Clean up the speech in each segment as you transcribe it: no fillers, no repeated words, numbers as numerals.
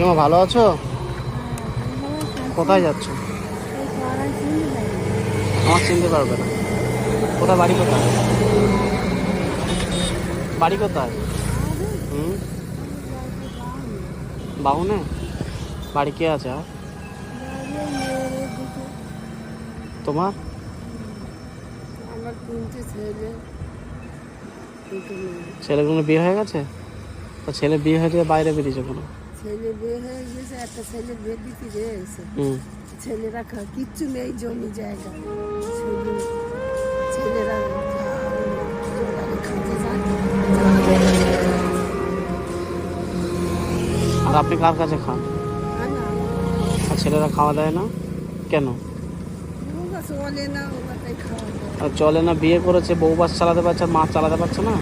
কাকিমা ভালো আছো? কোথায় যাচ্ছ? আমার চিনতে পারবে না। কোথায় বাড়ি কোথায়? বাড়ি কোথায়? হুম, বাউনে। বাড়ি কে আছে আর তোমার? আমার 3টে ছেলে, 2টো মেয়ে। ছেলেগুলো বিয়ে হয়ে গেছে? তা ছেলে বিয়ে হয়ে যেয়ে বাইরে বেরিয়েছে কোনো? ছেলে বিয়ে হয়ে গেছে, একটা ছেলে বিয়ে দিতে গিয়েছে। হুম, ছেলেরা কিচ্ছু নেই, জমি জায়গা, শুধু ছেলেরা জোগাড়ি খাচ্ছে আর আপনি কার কাছে খান? আর ছেলেরা খাওয়া দেয় না কেন? চলে না, ওরা তাই খাওয়া দাওয়া। আর চলে না, বিয়ে করেছে, বউ বাস চালাতে পারছে আর মা চালাতে পারছে না।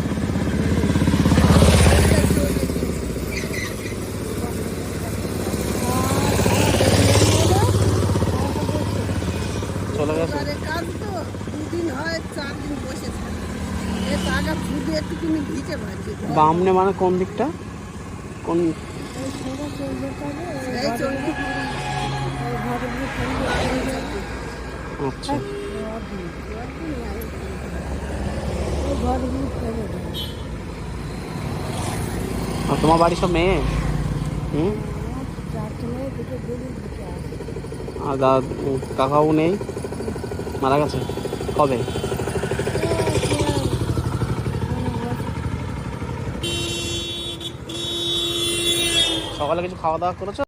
চলে গেছে। কাজ তো 2 দিন হয়, 4 দিন বসে থাকে। এ টাকা ফুটে একটু তুমি ভিজে ভাজছে। বামনে মানে কোন দিকটা? কোন? আচ্ছা, আর তোমার বাড়ি সব মেয়ে? হুম, আর কাকাও নেই, মারা গেছে কবে? সকালে কিছু খাওয়া দাওয়া করেছো?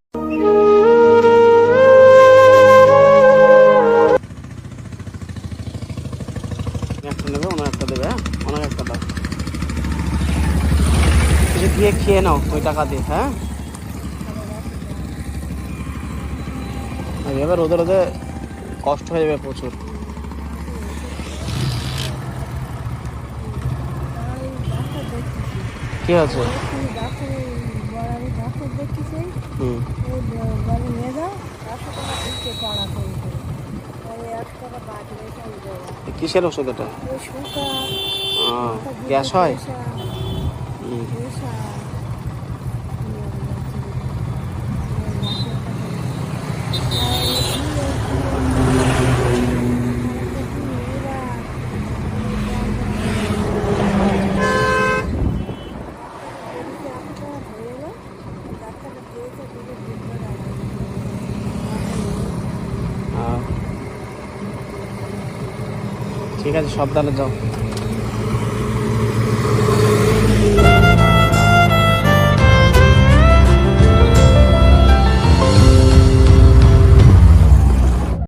একটা নেবে, ওনার একটা দেবে। হ্যাঁ, ওনার একটা দাও, কিছু দিয়ে খেয়ে নাও ওই টাকা দিয়ে। হ্যাঁ, আর এবার রোদে রোদে কষ্ট হয়ে যাবে প্রচুর। কি আছে? হুম, কিসের ওষুধ এটা? গ্যাস হয়? হুম, ঠিক আছে, সাবধানে যাও।